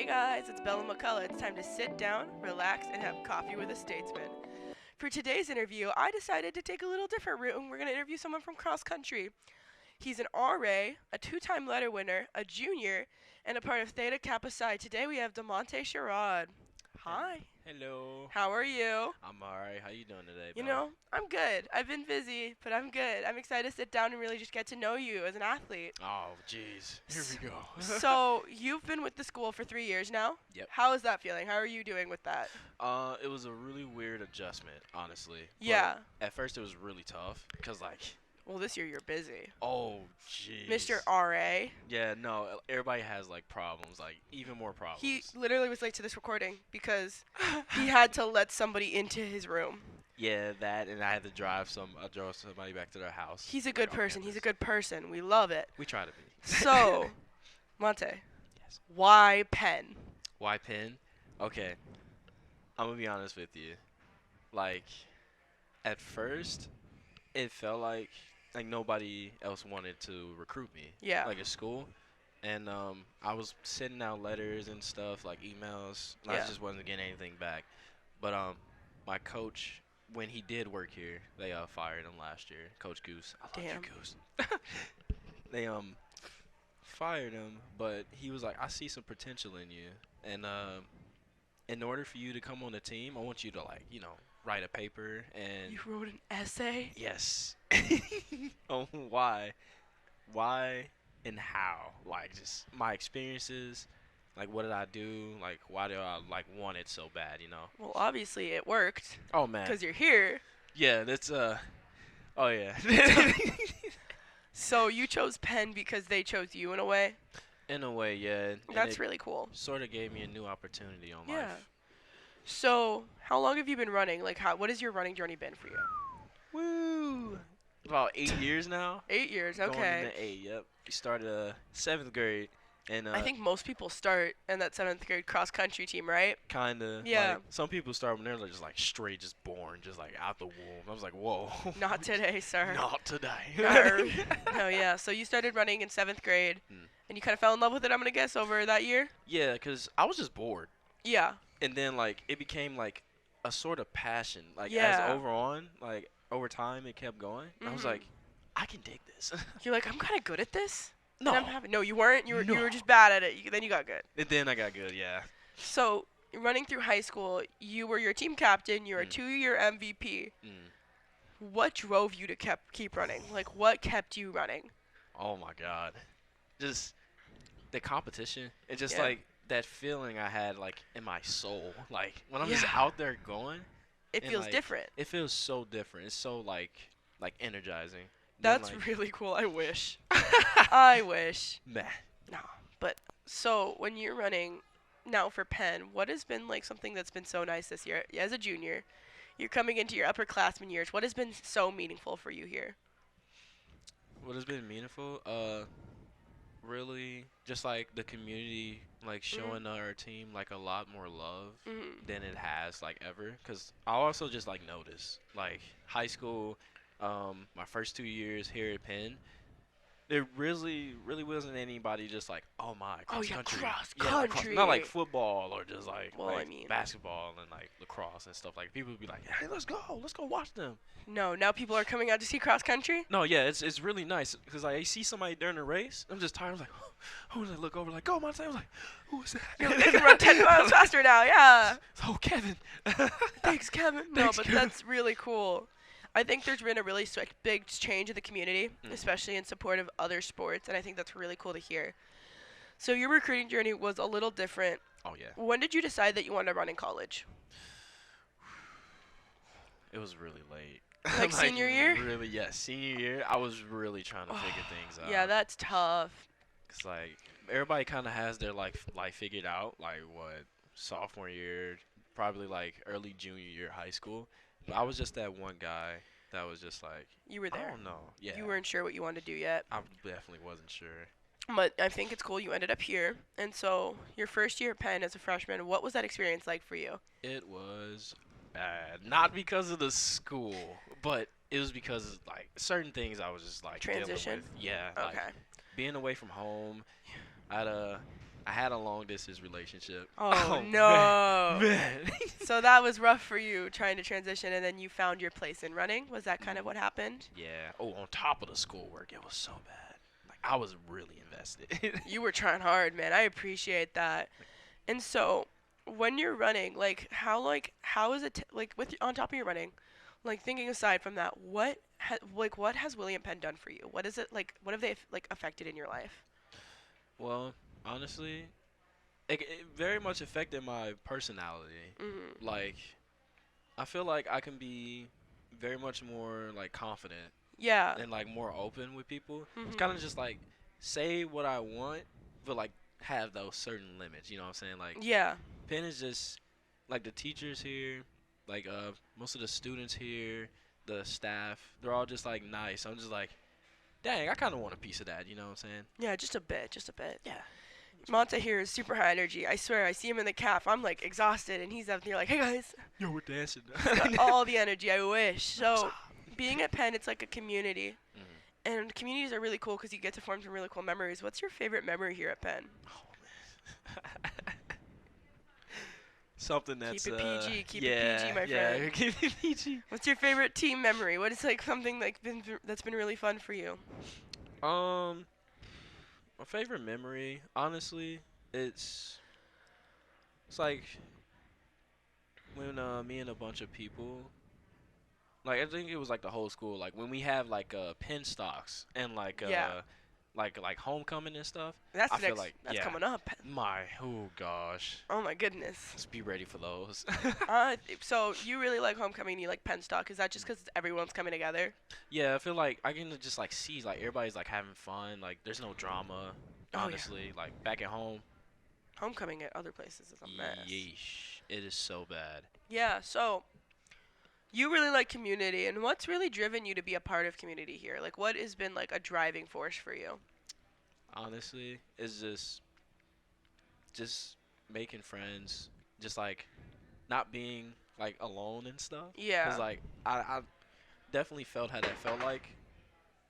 Hey guys, it's Bella McCullough. It's time to sit down, relax, and have coffee with a statesman. For today's interview, I decided to take a little different route and we're going to interview someone from cross country. He's an RA, a two-time letter winner, a junior, and a part of Theta Kappa Psi. Today we have DaMonte Sherod. Hi. Hello. How are you? I'm alright. How you doing today, You Bella? know, I'm good. I've been busy, but I'm good. I'm excited to sit down and really just get to know you as an athlete. Oh, jeez. Here we go. So, you've been with the school for 3 years now? Yep. How is that feeling? How are you doing with that? It was a really weird adjustment, honestly. Yeah. But at first, it was really tough, cause Well, this year you're busy. oh, jeez. Mr. RA. Yeah, no. Everybody has problems, even more problems. He literally was late to this recording because he had to let somebody into his room. Yeah, that, and I had to drove somebody back to their house. He's a good on person. He's a campus. good person. We love it. We try to be. So, Monte, Yes. why Penn? Why Penn? Okay, I'm gonna be honest with you. At first, it felt like nobody else wanted to recruit me. Yeah. Like at school, and I was sending out letters and stuff, like emails. And I Yeah. just wasn't getting anything back. But my coach, when he did work here, they fired him last year. Coach Goose. I love Damn. you, Goose. They fired him, but he was like, I see some potential in you, and in order for you to come on the team, I want you to write a paper and You wrote an essay? yes, on why, and how, just my experiences, what did I do, why do I want it so bad, Well, obviously it worked Oh man, because you're here. yeah, that's oh yeah. So you chose Penn because they chose you in a way? In a way, yeah. And That's it really cool. sort of gave me a new opportunity on Yeah. life. So, how long have you been running? What has your running journey been for you? Woo! About 8 years now. 8 years, Going okay. into 8, yep. We started 7th grade, and I think most people start in that 7th grade cross country team, right? kinda. Yeah. Some people start when they're just straight, just born, just out the womb. I was like, whoa. Not today, sir. Not today. Arr. No, yeah. So you started running in 7th grade, Mm. and you kind of fell in love with it, I'm going to guess, over that year? Yeah, 'cause I was just bored, Yeah. and then it became a sort of passion. Yeah. As over time it kept going. I was Mhm. like, I can dig this. You're like, I'm kind of good at this. No. And I'm happy. No, you weren't. You were No. just bad at it. Then you got good. And then I got good, yeah. So, running through high school, you were your team captain. You were a Mm. 2-year MVP. Mm. What drove you to keep running? What kept you running? Oh my God. Just the competition. It's just Yeah. that feeling I had in my soul. When I'm just Yeah. out there going, It and, feels different. it feels so different. It's so energizing. That's Then, really cool. I wish. I wish. meh. No. But so when you're running now for Penn, what has been something that's been so nice this year? As a junior, you're coming into your upperclassman years. What has been so meaningful for you here? What has been meaningful? Really just the community showing our team a lot more love Mhm. than it has ever. Cause I also just notice high school, my first 2 years here at Penn, there really wasn't anybody just oh my Oh, cross yeah, country, cross yeah, country. not football or just Well, I mean- basketball and lacrosse and stuff. People would be hey, let's go watch them. No, now people are coming out to see cross country. No, yeah, it's really nice because I see somebody during the race. I'm just tired. I'm like, who was I look over go, my I was like, who is that? You're like, they can run 10 miles faster now. Yeah. Oh, Kevin. Thanks, Kevin. No, Thanks, but Kevin. that's really cool. I think there's been a really big change in the community, Mhm. especially in support of other sports, and I think that's really cool to hear. So your recruiting journey was a little different. Oh yeah, When did you decide that you wanted to run in college? it was really late. Like senior year? Really, yeah, senior year. I was really trying to figure things out. Yeah, that's tough. Cause everybody kind of has their life figured out. Sophomore year, probably early junior year high school. But I was just that one guy that was just You were I there. don't know. Yeah, You weren't sure what you wanted to do yet. I definitely wasn't sure. But I think it's cool you ended up here. And so your first year at Penn as a freshman, what was that experience like for you? It was bad. Not because of the school, but it was because certain things I was just dealing Transition? with. Yeah. Okay. Being away from home. I had I had a long distance relationship. Oh, man, no. man. So that was rough for you trying to transition, and then you found your place in running. Was that kind of Mhm. what happened? Yeah. Oh, on top of the schoolwork, it was so bad. Like I was really invested. You were trying hard, man. I appreciate that. And so, when you're running, how is it like on top of your running, like thinking aside from that, what has William Penn done for you? What is it like? What have they like affected in your life? Well, honestly, it very much affected my personality. Mhm. Like I feel like I can be very much more like confident Yeah. and like more open with people. It's kind Mhm. of just like say what I want, but like have those certain limits. You know what I'm saying? Like Yeah. Penn is just like the teachers here, like most of the students here, the staff, they're all just like nice. I'm just like, dang, I kind of want a piece of that. You know what I'm saying? Yeah, just a bit, just a bit. Yeah. It's pretty Monta here is super high energy. I swear, I see him in the calf. I'm like exhausted, and he's up there like, "Hey guys," cool. Yo, we're dancing. he's got all the energy. I wish. So, being at Penn, it's like a community, Mhm. and communities are really cool because you get to form some really cool memories. What's your favorite memory here at Penn? Oh man. Something that's Keep it PG. Keep yeah, it PG, my yeah, friend. keep it PG. What's your favorite team memory? What is like something like that's been really fun for you? Um, my favorite memory, honestly, it's like when me and a bunch of people, like I think it was like the whole school, like when we have like pen stocks and Yeah, like homecoming and stuff. that's I the feel next. like That's yeah, coming up. oh gosh, Oh my goodness. let's be ready for those. So you really like homecoming? You like Penn Stock? Is that just because everyone's coming together? Yeah, I feel like I can just like see like everybody's like having fun. Like there's no drama. Oh yeah. Honestly, like back at home, Homecoming at other places is a mess. yeesh, it is so bad. Yeah, so you really like community, and what's really driven you to be a part of community here? Like, what has been like a driving force for you? Honestly, it's just making friends, just like not being like alone and stuff. Cause Yeah, like I definitely felt how that felt like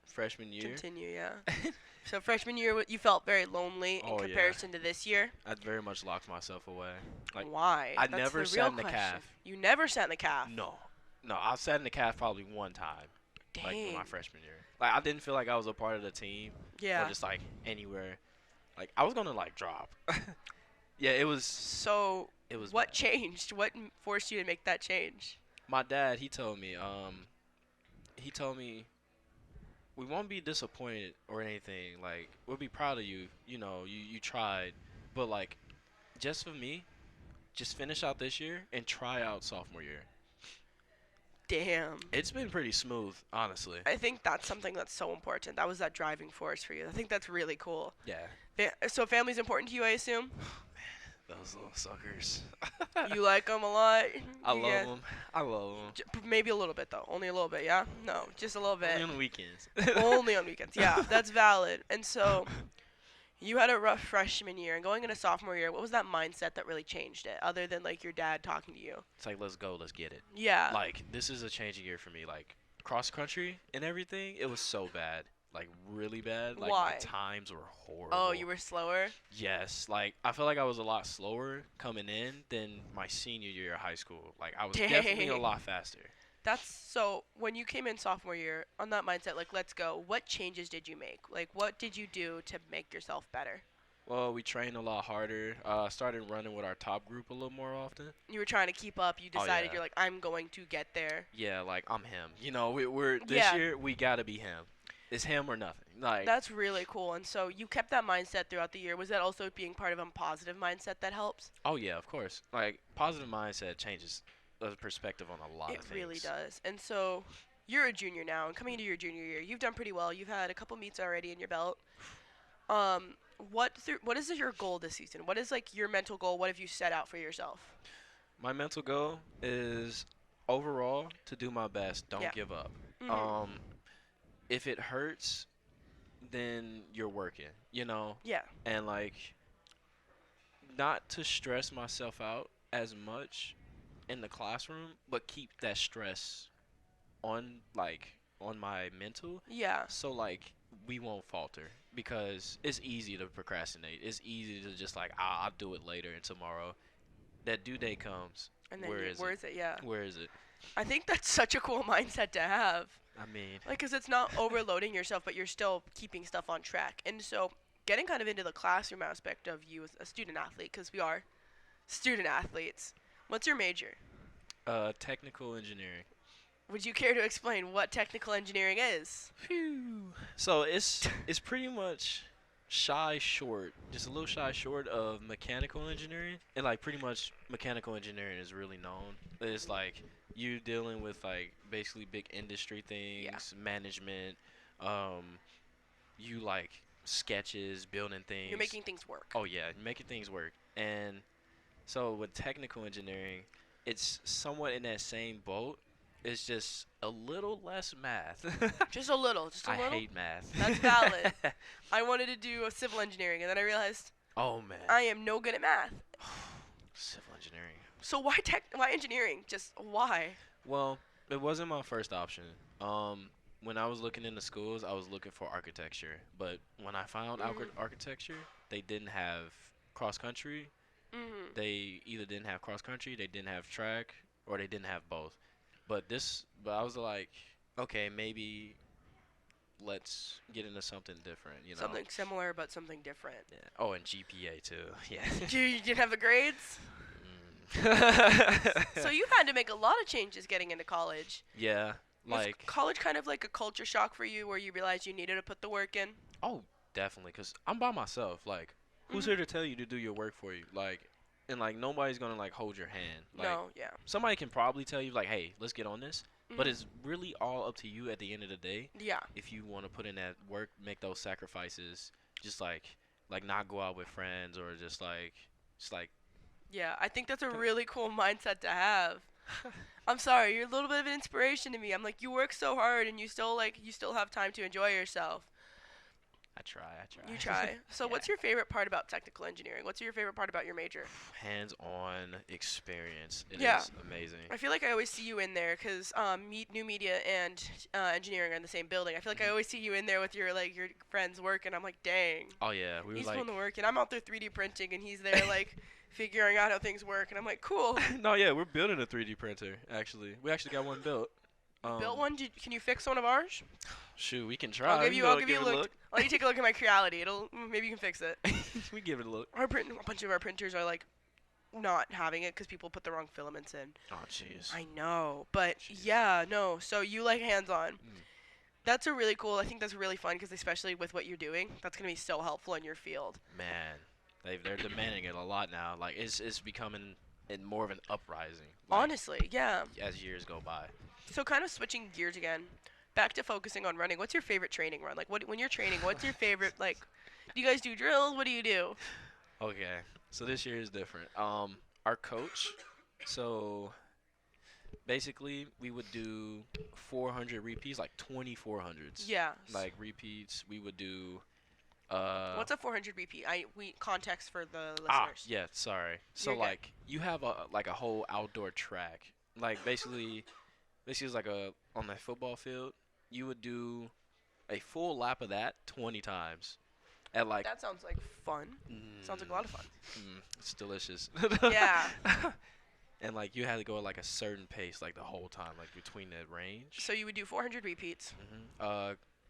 freshman year. continue, yeah. So freshman year, you felt very lonely in Oh yeah, comparison to this year. I very much locked myself away. Like Why? I That's never the sat real in the question. calf. You never sat in the calf. No, no, I sat in the calf probably one time, like in Dang. my freshman year. Like I didn't feel like I was a part of the team or Yeah. just like anywhere. Like I was gonna like drop. Yeah, So, it was what bad. changed? What forced you to make that change? My dad, he told me we won't be disappointed or anything. Like we'll be proud of you. You know, you tried, but like just for me, just finish out this year and try out sophomore year. Damn. It's been pretty smooth, honestly. I think that's something that's so important. That was that driving force for you. I think that's really cool. Yeah. So family's important to you, I assume? Those little suckers. You like them a lot? I You love guys- them. I love them. Maybe a little bit, though. Only a little bit, yeah? No, just a little bit. Only on the weekends. Only on weekends. Yeah, that's valid. And so, you had a rough freshman year. And going into sophomore year, what was that mindset that really changed it, other than, like, your dad talking to you? It's like, let's go, let's get it. Yeah. Like, this is a changing year for me. Like, cross country and everything, it was so bad. Like, really bad. Like, Why? my times were horrible. Oh, you were slower? Yes. Like, I feel like I was a lot slower coming in than my senior year of high school. Like, I was definitely a Dang. lot faster. That's so when you came in sophomore year on that mindset, like, let's go, what changes did you make? Like, what did you do to make yourself better? Well, we trained a lot harder. Started running with our top group a little more often. You were trying to keep up. You Oh, decided yeah. you're like, I'm going to get there. Yeah, like, I'm him. You know, we're this Yeah. year, we got to be him. It's him or nothing. Like, That's really cool. And so you kept that mindset throughout the year. Was that also being part of a positive mindset that helps? oh, yeah, of course. Like, positive mindset changes the perspective on a lot It of things. really does. And so you're a junior now, and coming into your junior year, you've done pretty well. You've had a couple meets already in your belt. What is your goal this season? What is like your mental goal? What have you set out for yourself? My mental goal is overall to do my best. Don't Yeah. give up. Mhm. If it hurts, then you're working, you know? Yeah. And like not to stress myself out as much in the classroom, but keep that stress on my mental Yeah. so like we won't falter because it's easy to procrastinate. It's easy to just like, I'll do it later and tomorrow. That due date comes. And then Where is where it? is it? Yeah. Where is it? I think that's such a cool mindset to have. I mean, Like, 'cause it's not overloading yourself, but you're still keeping stuff on track. And so, getting kind of into the classroom aspect of you as a student athlete, 'cause we are student athletes. What's your major? technical engineering. Would you care to explain what technical engineering is? Phew. So it's pretty much just a little shy short of mechanical engineering, and like pretty much mechanical engineering is really known. It's like you dealing with like basically big industry things, management, um, you like sketches, building things. You're making things work. Oh yeah, making things work. And so with technical engineering, it's somewhat in that same boat. It's just a little less math. Just a little. Just a I little. hate math. That's valid. I wanted to do a civil engineering, and then I realized Oh man. I am no good at math. Civil engineering. So why engineering? Just why? Well, it wasn't my first option. When I was looking into schools, I was looking for architecture. But when I found architecture, they didn't have cross country. They either didn't have cross country, they didn't have track, or they didn't have both. But I was like, okay, maybe let's get into something different, you know? Something similar, but something different. Yeah. Oh, and GPA too. Yeah. You didn't have the grades? Mm. So you had to make a lot of changes getting into college. Yeah. Was Like, college kind of like a culture shock for you where you realized you needed to put the work in? oh, definitely, 'cause I'm by myself. Like, who's here to tell you to do your work for you? Like, and like nobody's gonna like hold your hand. Like, No, yeah. somebody can probably tell you like, hey, let's get on this. But Mhm. it's really all up to you at the end of the day. Yeah. If you want to put in that work, make those sacrifices, just like not go out with friends or just like Yeah, I think that's a really cool mindset to have. I'm sorry, you're a little bit of an inspiration to me. I'm like, you work so hard and you still have time to enjoy yourself. I try. You try. So Yeah. what's your favorite part about technical engineering? What's your favorite part about your major? Hands-on experience. It is Yeah. amazing. I feel like I always see you in there because new media and engineering are in the same building. I feel like I always see you in there with your friends' work, and I'm like, dang, Oh yeah, we he's were putting like the work, and I'm out there 3D printing, and he's there like figuring out how things work, and I'm like, cool. no, yeah, we're building a 3D printer actually. We actually got one built. Built one? Can you fix one of ours? Shoot, we can try. I'll give We you can a give it look. I'll let you take a look at my Creality. Maybe you can fix it. we give it a look. A bunch of our printers are like not having it because people put the wrong filaments in. Oh jeez. I know, but Jeez. yeah, no. So you like hands-on. Mm. That's a really cool. I think that's really fun because especially with what you're doing, that's gonna be so helpful in your field. Man, they're demanding it a lot now. Like it's becoming more of an uprising. Like, Honestly, yeah. as years go by. So kind of switching gears again, back to focusing on running. What's your favorite training run? Like, when you're training, what's your favorite? Like, do you guys do drills? What do you do? Okay, so this year is different. Our coach, so basically we would do 400 repeats, like 2400s. Yeah. Like repeats, we would do. What's a 400 repeat? We context for the listeners. Yeah, sorry. So You're good. like you have a whole outdoor track. Like basically it's like on the football field, you would do a full lap of that 20 times. At like That sounds like fun. Sounds like a lot of fun. it's delicious. Yeah. And like you had to go at like a certain pace like the whole time, like between that range. So you would do 400 repeats.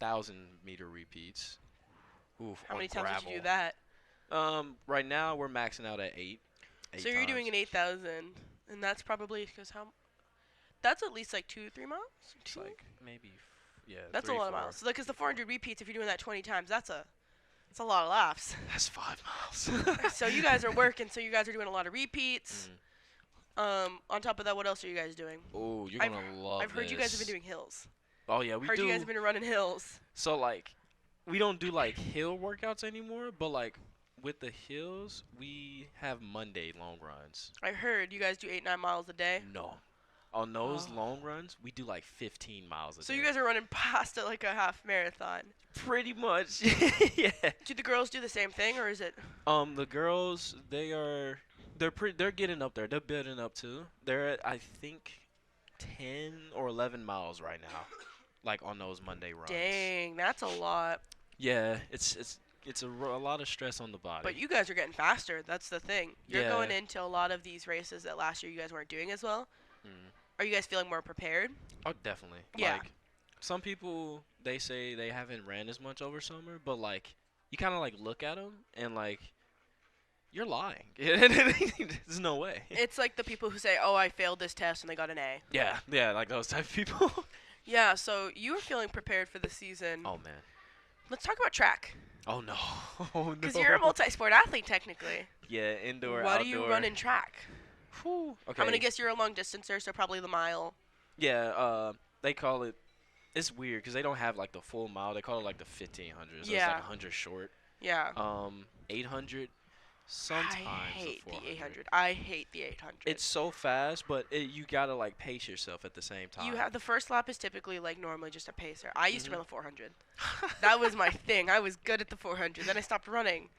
1,000-meter repeats. Oof, How on many times did you do gravel. that? Right now we're maxing out at 8. So you're doing an 8,000, and that's probably because that's at least like 2-3 miles. It's Two? like maybe yeah. That's 3, a lot of 4. miles. So like, cause the 400 repeats, if you're doing that 20 times, that's a lot of laps. That's 5 miles. So you guys are working. So you guys are doing a lot of repeats. On top of that, what else are you guys doing? Oh, you're gonna love I've heard you guys have been this. doing hills. Oh yeah, we Heard do. you guys have been running hills. So like, we don't do like hill workouts anymore, but like with the hills, we have Monday long runs. I heard you guys do 8-9 miles a day. No, on those Oh. long runs, we do like 15 miles a day. So you guys are running past it like a half marathon. pretty much, yeah. Do the girls do the same thing, or is it? The girls, they're getting up there. They're building up too. They're at I think 10 or 11 miles right now, like on those Monday runs. Dang, that's a lot. Yeah, it's a lot of stress on the body. But you guys are getting faster. That's the thing. You're Yeah. going into a lot of these races that last year you guys weren't doing as well. Mm. Are you guys feeling more prepared? Oh, definitely. Yeah. Like, some people they say they haven't ran as much over summer, but like you kind of like look at them and like you're lying. There's no way. It's like the people who say, "Oh, I failed this test and they got an A." Yeah, yeah, like those type of people. Yeah, so you were feeling prepared for the season. Oh man. Let's talk about track. Oh no. Oh no. Because you're a multi-sport athlete technically. Yeah, indoor, What outdoor. do you run in track? Whew. Okay. I'm gonna guess you're a long distancer, so probably the mile. Yeah, they call it. It's weird because they don't have like the full mile. They call it like the 1500. So Yeah. it's like 100 short. Yeah. 800. Sometimes I hate a the 400. 800. I hate the 800. It's so fast, but you gotta like pace yourself at the same time. You have the first lap is typically like normally just a pacer. I used to Mhm. run the 400. That was my thing. I was good at the 400. Then I stopped running.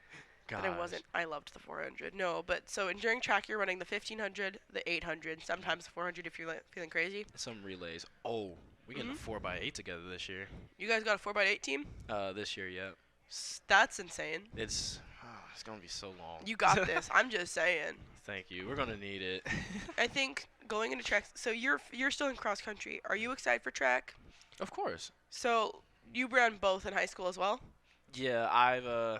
Gosh. But I wasn't. I loved the 400. No, but so during track you're running the 1500, the 800, sometimes the 400 if you're feeling crazy. Some relays. Oh, we getting Mhm. a 4x8 together this year. You guys got a 4x8 team? This year, yeah. That's insane. It's gonna be so long. You got this. I'm just saying. Thank you. We're gonna need it. I think going into track. So you're still in cross country. Are you excited for track? Of course. So you ran both in high school as well. Yeah,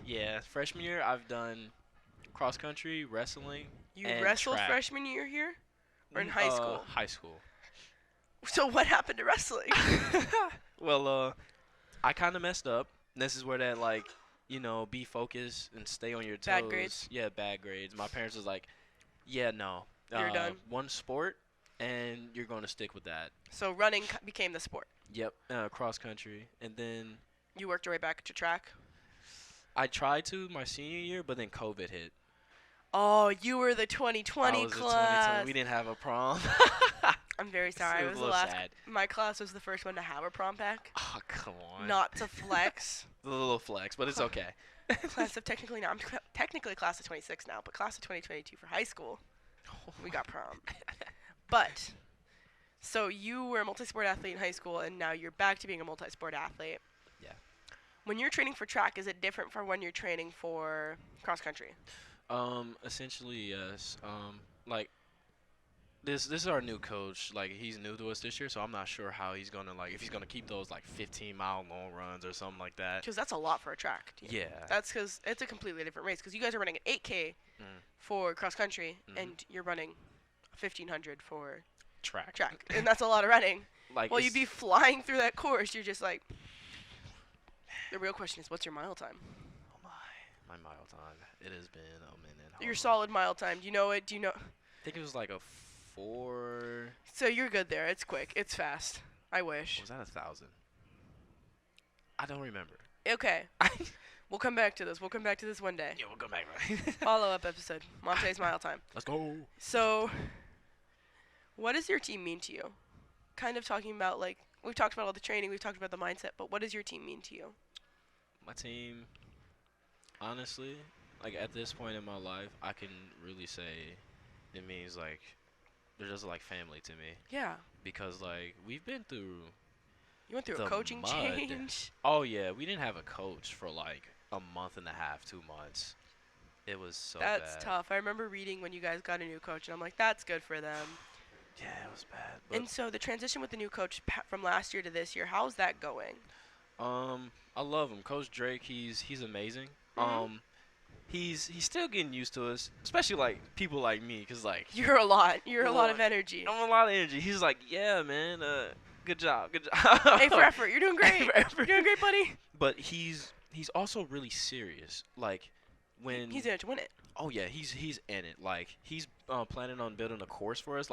yeah. Freshman year, I've done cross country, wrestling. You And wrestled track. freshman year here, or in high school. High school. So what happened to wrestling? Well, I kind of messed up. This is where that like, be focused and stay on your toes. Bad grades? Yeah, bad grades. My parents was like, yeah, no. You're done. One sport, and you're going to stick with that. So running became the sport. Yep, cross country. And then You worked your way back to track. I tried to my senior year, but then COVID hit. Oh, you were the I 2020 was the class. 2020. We didn't have a prom. I'm very sorry. It I was was a the little last. sad. My class was the first one to have a prom pack. Oh, come on. Not to flex. The little flex, but it's okay. Class of technically now. I'm technically class of 26 now, but class of 2022 for high school. We got prom. But so you were a multi-sport athlete in high school, and now you're back to being a multi-sport athlete. Yeah. When you're training for track, is it different from when you're training for cross country? Essentially, yes. Like this is our new coach. Like he's new to us this year, so I'm not sure how he's gonna if he's gonna keep those like 15-mile long runs or something like that. Because that's a lot for a track team. Yeah. That's because it's a completely different race. Because you guys are running an 8K Mm. for cross country, Mhm. and you're running 1500 for Track. track, and that's a lot of running. Like Well, you'd be flying through that course. You're just like. The real question is, what's your mile time? Oh my mile time. It has been a minute. Your Hold on. solid mile time. Do you know it? Do you know? I think it was like a 4. So you're good there. It's quick. It's fast. I wish. Was that 1,000? I don't remember. Okay. We'll come back to this. We'll come back to this one day. Yeah, we'll go back. Follow-up episode. Monte's mile time. Let's go. So, what does your team mean to you? Kind of talking about we've talked about all the training, we've talked about the mindset, but what does your team mean to you? My team, honestly, at this point in my life, I can really say it means they're just like family to me, Yeah. because we've been through. You went through The a coaching mud. change. Oh yeah, we didn't have a coach for a month and a half, 2 months. It was so That's bad. tough. I remember reading when you guys got a new coach, and I'm like, that's good for them. Yeah, it was bad. But And so the transition with the new coach from last year to this year, how's that going? I love him, Coach Drake. He's amazing. Mhm. He's still getting used to us, especially people like me, cause You're a lot. You're a lot Well, of energy. I'm a lot of energy. He's like, yeah, man, good job, good job. A for effort. You're doing great. A for effort. You're doing great, buddy. But he's also really serious. When He's in it to win it. oh yeah, he's in it. He's planning on building a course for us,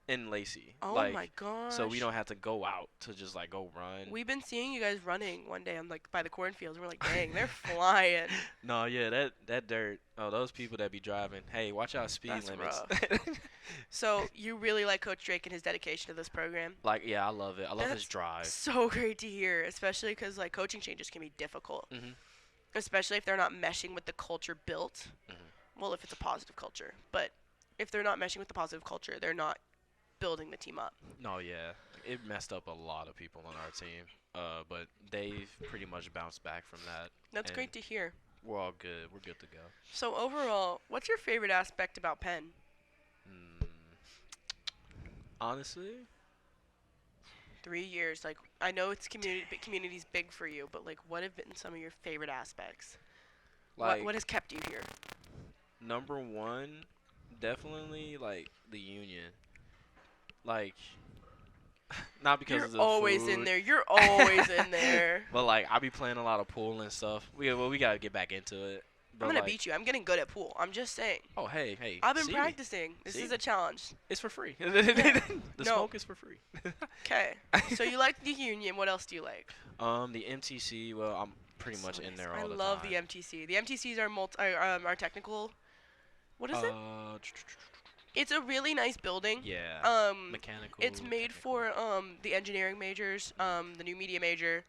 in Lacey. Oh my gosh. So we don't have to go out to just go run. We've been seeing you guys running one day on by the cornfields. We're like, dang, they're flying. No, yeah, that dirt. Oh, those people that be driving. Hey, watch out, speed That's limits. So you really like Coach Drake and his dedication to this program. Yeah, I love it. I love his That's drive. So great to hear, especially because coaching changes can be difficult, Mhm. especially if they're not meshing with the culture built. Mhm. Well, if it's a positive culture, but if they're not meshing with the positive culture, they're not building the team up. No, yeah, it messed up a lot of people on our team. But they've pretty much bounced back from that. That's And great to hear. we're all good. We're good to go. So overall, what's your favorite aspect about Penn? Hmm. Honestly, 3 years, like I know it's community's big for you, but like what have been some of your favorite aspects? like What has kept you here? number one, definitely like the union. Like, not because You're of the always food, in there. You're always in there. but like I be playing a lot of pool and stuff. We gotta get back into it. But I'm gonna like, beat you. I'm getting good at pool. I'm just saying. oh hey, I've been see me. practicing. This See is me. a challenge. It's for free. No. The smoke is for free. Okay. So you like the union. What else do you like? The MTC. Well, I'm pretty much So in nice. there I all the love time. the MTC. The MTCs are technical. What is it? It's a really nice building. Yeah. Mechanical. It's made technical. for the engineering majors, the new media major.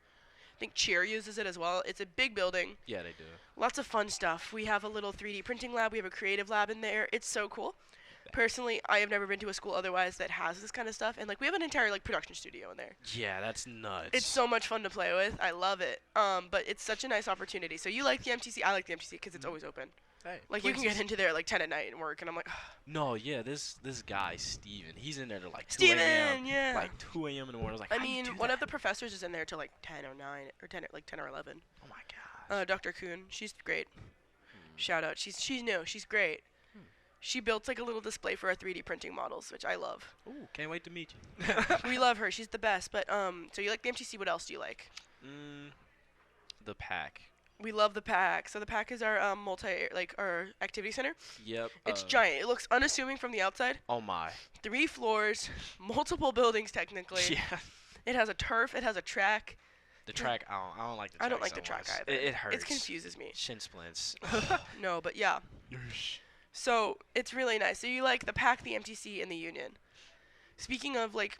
I think Cheer uses it as well. It's a big building. Yeah, they do. Lots of fun stuff. We have a little 3D printing lab. We have a creative lab in there. It's so cool. Personally, I have never been to a school otherwise that has this kind of stuff, and like we have an entire like production studio in there. Yeah, that's nuts. It's so much fun to play with. I love it. But it's such a nice opportunity. So you like the MTC? I like the MTC because it's always open. Hey, Like you can get into there at like 10 at night and work, and I'm like, No, yeah, this guy Steven, he's in there till like 2 a.m. Steven, yeah. Like 2 a.m. in the morning. I was like, I how you mean, do one of that? the professors is in there till like 10 or 9 or 10 like 10 or 11. Oh my gosh. Dr. Kuhn, she's great. Shout out. She's new. She's great. She built like a little display for our 3D printing models, which I love. Ooh, can't wait to meet you. We love her. She's the best. But so you like the MTC? What else do you like? The pack. We love the pack. So the pack is our our activity center. Yep. It's giant. It looks unassuming from the outside. Oh my. 3 floors, multiple buildings technically. Yeah. It has a turf. It has a track. The track, I don't like the track. I don't like so the track much. either. It hurts. It confuses me. Shin splints. No, but yeah. So it's really nice. So you like the pack, the MTC, and the union. Speaking of like,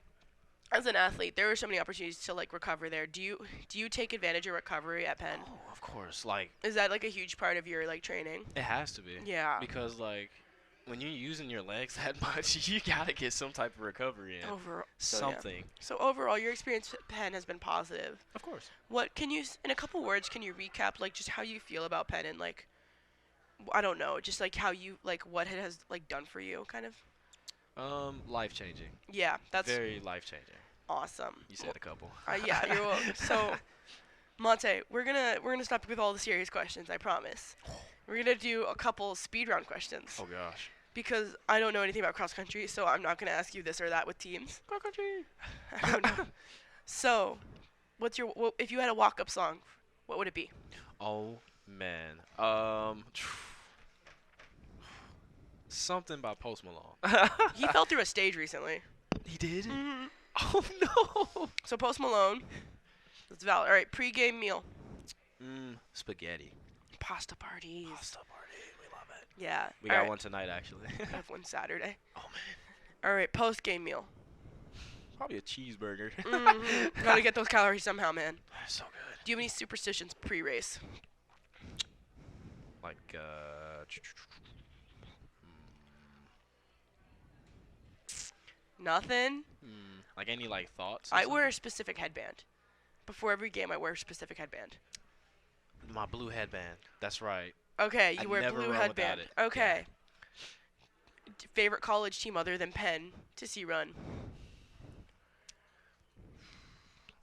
as an athlete, there are so many opportunities to like recover there. Do you take advantage of recovery at Penn? Oh, of course. Like, Is that like a huge part of your like training? it has to be. Yeah. Because like, when you're using your legs that much, you gotta get some type of recovery in. Something. So overall, your experience at Penn has been positive. Of course. What can you, in a couple words, can you recap like just how you feel about Penn and like, I don't know, just like how you like what it has like done for you, kind of. Life changing. Yeah, that's Very life changing. awesome. You said a couple. Yeah, you're welcome. So, Monte, we're gonna stop with all the serious questions. I promise. We're gonna do a couple speed round questions Oh gosh. because I don't know anything about cross country, so I'm not gonna ask you this or that with teams. Cross country. I don't know. So, if you had a walk-up song, what would it be? Oh man. Something by Post Malone. He fell through a stage recently. He did? Mhm. Oh no. So Post Malone. That's valid. All right, pre-game meal. Spaghetti. Pasta parties. Pasta party. We love it. Yeah. We all got right. one tonight actually. We have one Saturday. Oh man. All right, post-game meal. Probably a cheeseburger. Gotta get those calories somehow, man. So good. Do you have any superstitions pre-race? Like Nothing. like any like thoughts? I wear a specific headband. Before every game, I wear a specific headband. my blue headband. That's right. Okay, I you wear never blue run without headband. it. Okay. Favorite college team other than Penn to see run?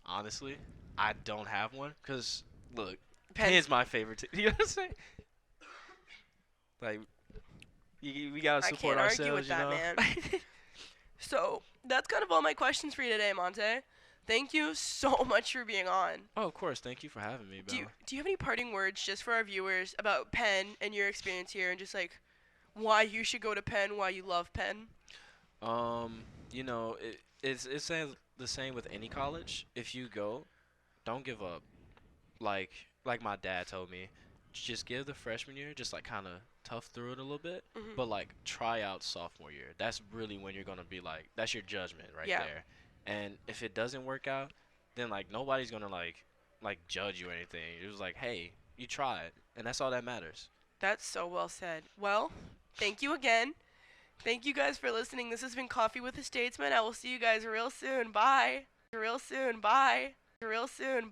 Honestly, I don't have one because look, Penn. Penn's my favorite team. You know what I'm saying? Like, we gotta I support can't ourselves, argue with you that, know? man. So that's kind of all my questions for you today, Monte. Thank you so much for being on. Oh, of course. Thank you for having me, Do Bella. you have any parting words just for our viewers about Penn and your experience here and just like why you should go to Penn, why you love Penn? You know, it's the same with any college. If you go, don't give up. Like my dad told me, just give the freshman year, just like kind of tough through it a little bit, Mhm. but like try out sophomore year. That's really when you're gonna be like, that's your judgment right Yeah. there. And if it doesn't work out, then like nobody's gonna like judge you or anything. It was like, hey, you tried, and that's all that matters. That's so well said. Well, thank you again. Thank you guys for listening. This has been Coffee with a Statesman. I will see you guys real soon. Bye. Real soon. Bye. Real soon. Bye.